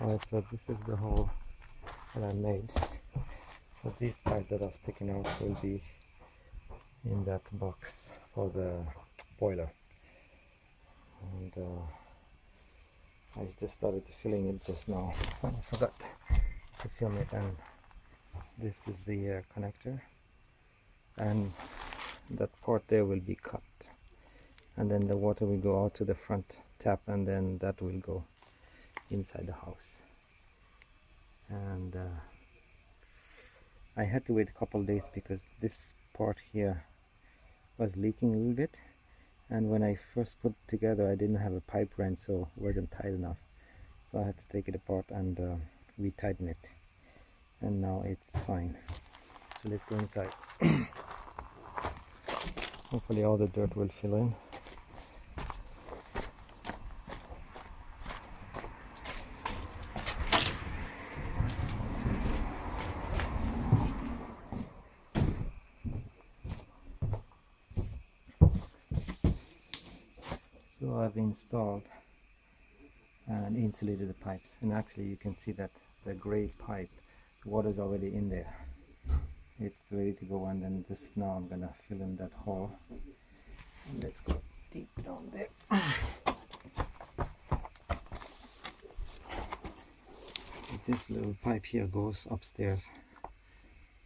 Alright, so this is the hole that I made. So these pipes that are sticking out will be in that box for the boiler. And I just started filling it just now. I forgot to film it, and this is the connector, and that port there will be cut, and then the water will go out to the front tap, and then that will go inside the house. And I had to wait a couple days because this part here was leaking a little bit, and when I first put it together I didn't have a pipe wrench, so it wasn't tight enough, so I had to take it apart and retighten it, and now it's fine. So let's go inside. Hopefully all the dirt will fill in. So I've installed and insulated the pipes, and actually you can see that the gray pipe, the water is already in there. It's ready to go, and then just now I'm gonna fill in that hole. And let's go deep down there. This little pipe here goes upstairs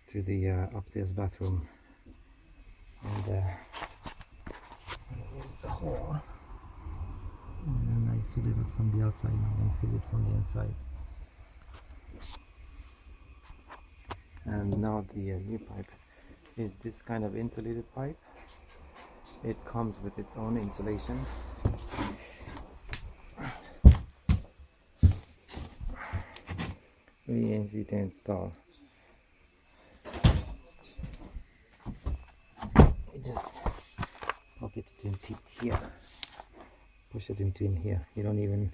to the upstairs bathroom, and here's the hole. And then I fill it up from the outside now and fill it from the inside. And now the new pipe is this kind of insulated pipe. It comes with its own insulation. Really easy to install. You just pop it into here. Push it into in here. You don't even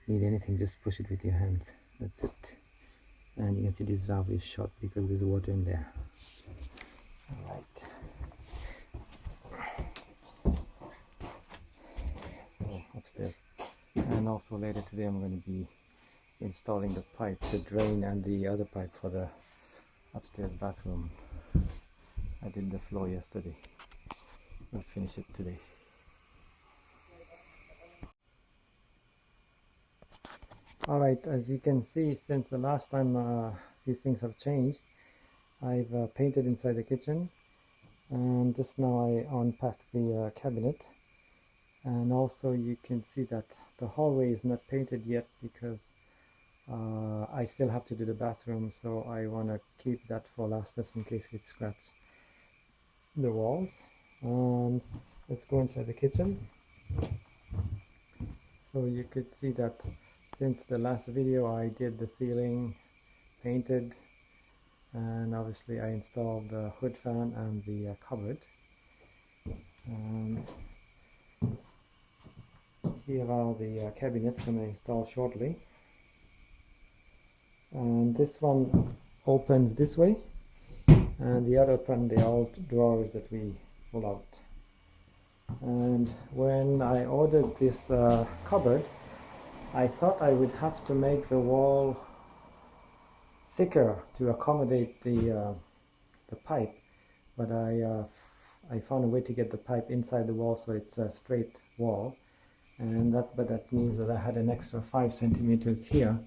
need anything, just push it with your hands. That's it. And you can see this valve is shut because there's water in there. Alright. So upstairs. And also later today I'm going to be installing the pipe, the drain, and the other pipe for the upstairs bathroom. I did the floor yesterday. We'll finish it today. Alright, as you can see, since the last time a few things have changed. I've painted inside the kitchen, and just now I unpacked the cabinet, and also you can see that the hallway is not painted yet because I still have to do the bathroom, so I want to keep that for last just in case we scratch the walls. And let's go inside the kitchen. So you could see that since the last video I did the ceiling, painted, and obviously I installed the hood fan and the cupboard. And here are the cabinets I'm going to install shortly. And this one opens this way, and the other one, the old drawers that we pull out. And when I ordered this cupboard, I thought I would have to make the wall thicker to accommodate the pipe, but I found a way to get the pipe inside the wall so it's a straight wall, and that means that I had an extra 5 centimeters here,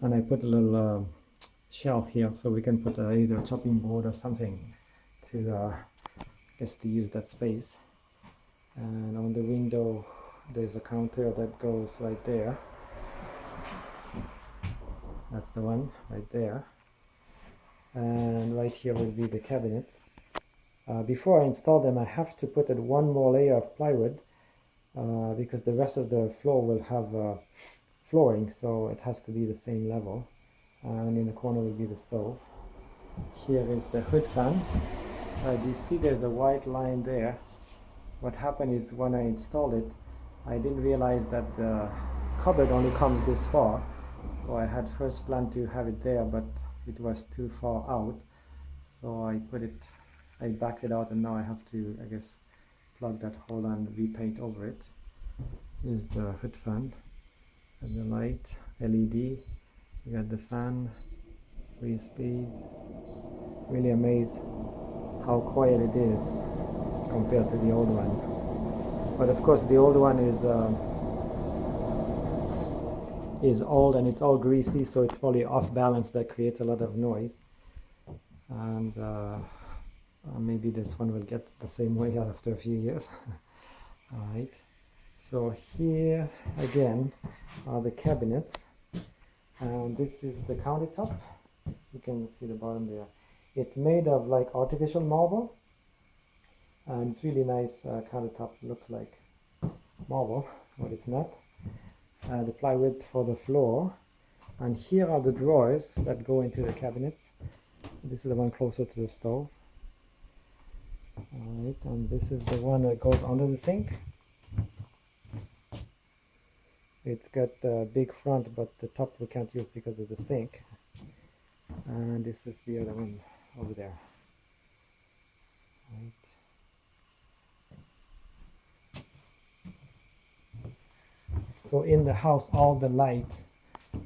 and I put a little shelf here so we can put either a chopping board or something to just to use that space. And on the window there's a counter that goes right there. That's the one right there, and right here will be the cabinets. Before I install them I have to put one more layer of plywood because the rest of the floor will have flooring, so it has to be the same level, and in the corner will be the stove. Here is the hood fan. You see there's a white line there. What happened is when I installed it I didn't realize that the cupboard only comes this far. So I had first planned to have it there, but it was too far out, so I backed it out, and now I have to, I guess, plug that hole and repaint over it. Here's the hood fan and the light LED, You got the fan, 3-speed. Really amazed how quiet it is compared to the old one. But of course the old one is old and it's all greasy, so it's probably off balance. That creates a lot of noise. And maybe this one will get the same way after a few years. All right, so here again are the cabinets, and this is the countertop. You can see the bottom there. It's made of like artificial marble, and it's really nice. Countertop looks like marble, but it's not. The plywood for the floor, and here are the drawers that go into the cabinets. This is the one closer to the stove. Alright, and this is the one that goes under the sink. It's got a big front, but the top we can't use because of the sink. And this is the other one over there. Right. So in the house, all the lights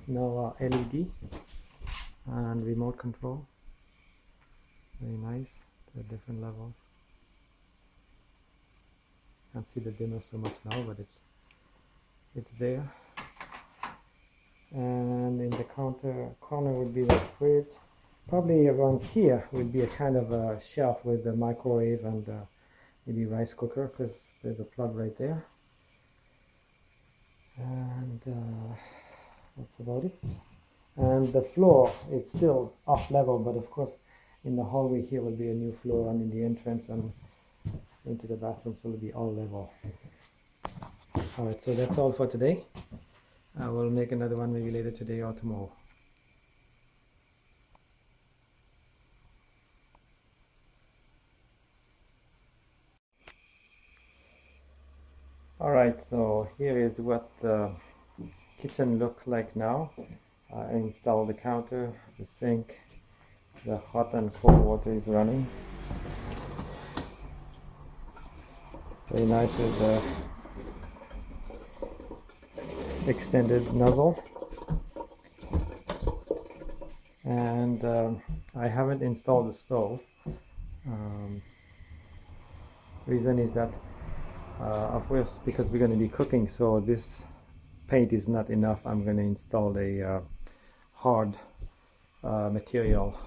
now are LED and remote control. Very nice. The different levels. Can't see the dimmer so much now, but it's there. And in the corner would be the fridge. Probably around here would be a kind of a shelf with a microwave and maybe rice cooker, because there's a plug right there. And that's about it. And the floor, it's still off level, but of course in the hallway here will be a new floor, and in the entrance and into the bathroom, so it'll be all level. Alright, so that's all for today. I will make another one maybe later today or tomorrow. Alright, so here is what the kitchen looks like now. I installed the counter, the sink, the hot and cold water is running. Very nice with the extended nozzle. And I haven't installed the stove. Reason is that of course, because we're going to be cooking, so this paint is not enough. I'm going to install a hard material,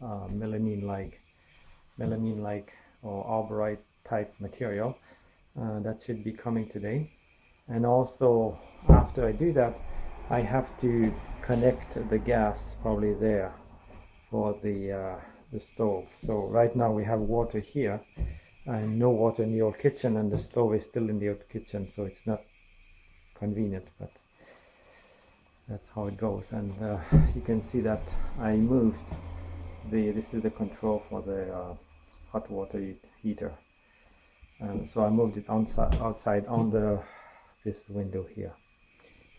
melamine-like or arborite type material. That should be coming today. And also, after I do that, I have to connect the gas probably there for the stove. So right now we have water here and no water in the old kitchen, and the stove is still in the old kitchen, so it's not convenient, but that's how it goes. And you can see that I moved this is the control for the hot water heater, and so I moved it outside on this window here.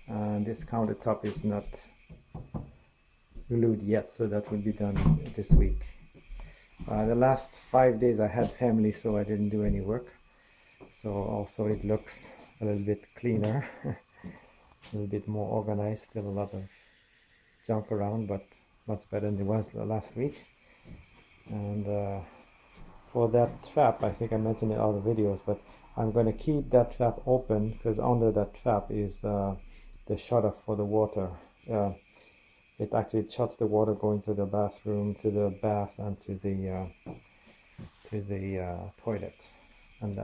And this countertop is not glued yet, so that will be done this week. The last 5 days I had family, so I didn't do any work, so also it looks a little bit cleaner, a little bit more organized. Still a lot of junk around, but much better than it was last week. And for that trap, I think I mentioned in all the videos, but I'm going to keep that trap open because under that trap is the shutter for the water. It actually shuts the water going to the bathroom, to the bath, and to the toilet, and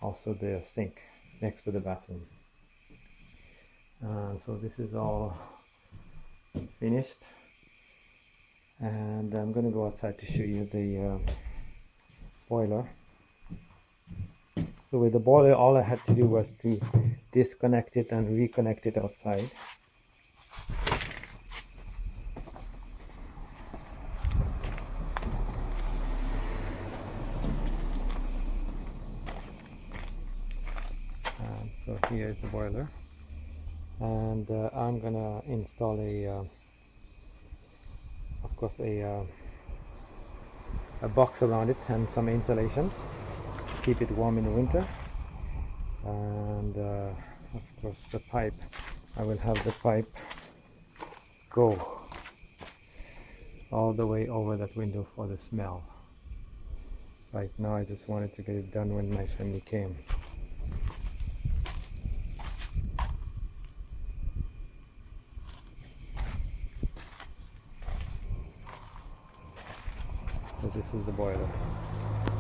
also the sink next to the bathroom. So this is all finished, and I'm going to go outside to show you the boiler. So with the boiler, all I had to do was to disconnect it and reconnect it outside. And so here is the boiler, and I'm gonna install of course a box around it and some insulation to keep it warm in the winter. And of course the pipe, I will have the pipe go all the way over that window for the smell. Right now I just wanted to get it done when my family came. So this is the boiler,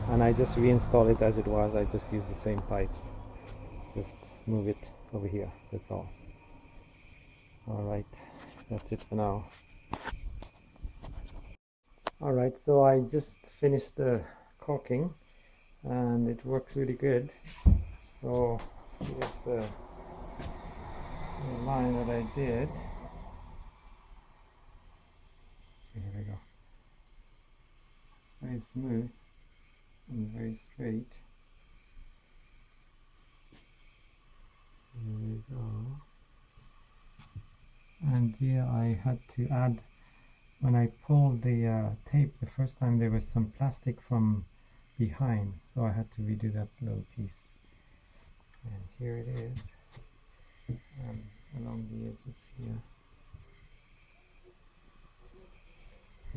and I just reinstall it as it was. I just use the same pipes, just move it over here, that's all. Alright, that's it for now. Alright, so I just finished the caulking and it works really good. So here's the line that I did. Here we go. It's very smooth and very straight. Here we go. And here I had to add, when I pulled the tape the first time, there was some plastic from behind, so I had to redo that little piece. And here it is, along the edges here,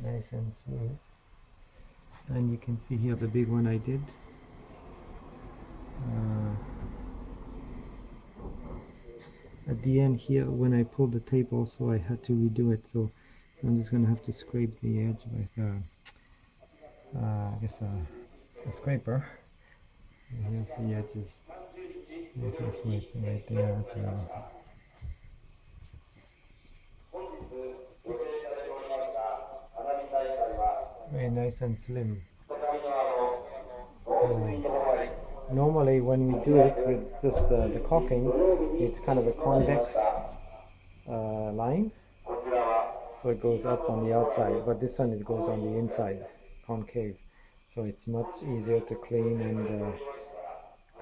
nice and smooth. And you can see here the big one I did. At the end here, when I pulled the tape also, I had to redo it, so I'm just going to have to scrape the edge with I guess a scraper. And here's the edges, nice and smooth right there as well. Very nice and slim. Normally when we do it with just the caulking, it's kind of a convex line, so it goes up on the outside, but this one it goes on the inside, concave, so it's much easier to clean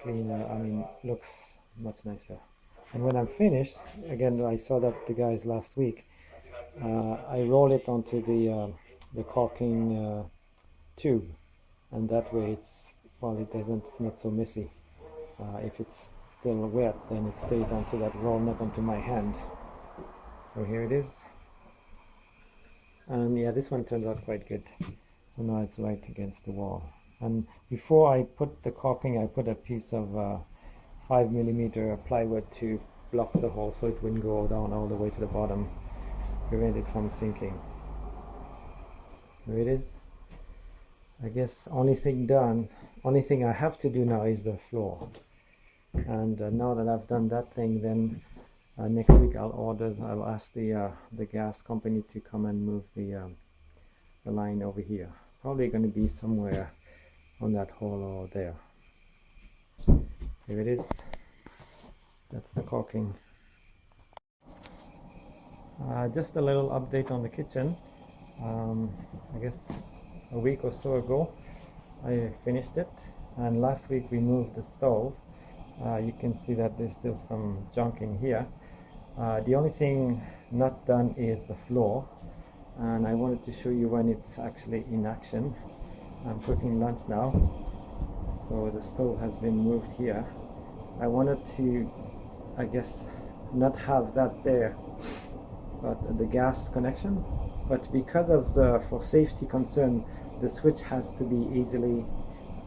and looks much nicer. And when I'm finished, again, I saw that the guys last week, I roll it onto the caulking tube, and that way it's not so messy. If it's still wet, then it stays onto that roll, not onto my hand. So here it is. And yeah, this one turned out quite good. So now it's right against the wall. And before I put the caulking, I put a piece of 5mm plywood to block the hole so it wouldn't go down all the way to the bottom, prevent it from sinking. Here it is. I guess only thing I have to do now is the floor. And now that I've done that thing, then next week I'll ask the gas company to come and move the line over here. Probably going to be somewhere on that hole or there. Here it is. That's the caulking. Just a little update on the kitchen. I guess a week or so ago I finished it, and last week we moved the stove. You can see that there's still some junk in here. The only thing not done is the floor, and I wanted to show you when it's actually in action. I'm cooking lunch now, so the stove has been moved here. I wanted to, I guess, not have that there, but the gas connection, but because of for safety concern, the switch has to be easily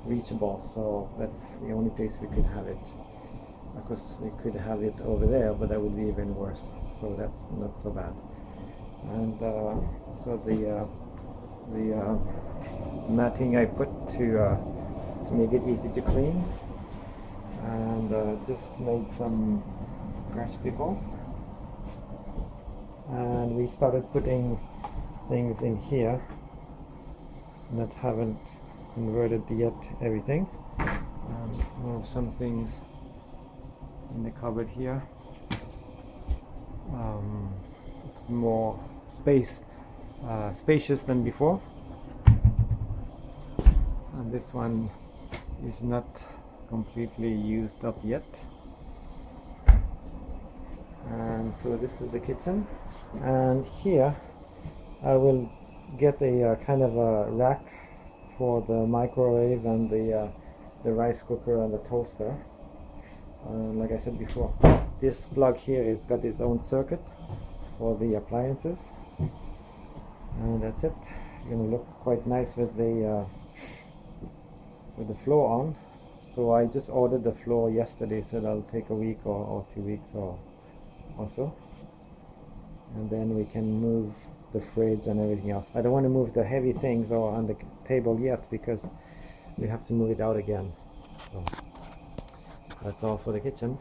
reachable, so that's the only place we could have it. Of course we could have it over there, but that would be even worse, so that's not so bad. And so the matting I put to make it easy to clean, and just made some grass pickles, and we started putting things in here that haven't converted yet everything. Move some things in the cupboard here. It's more spacious than before, and this one is not completely used up yet. And so this is the kitchen, and here I will get a kind of a rack for the microwave and the rice cooker and the toaster. Like I said before, this plug here has got its own circuit for the appliances, and that's it. Gonna look quite nice with the floor on. So I just ordered the floor yesterday, so that'll take a week or 2 weeks or so, and then we can move the fridge and everything else. I don't want to move the heavy things or on the table yet because we have to move it out again. So that's all for the kitchen.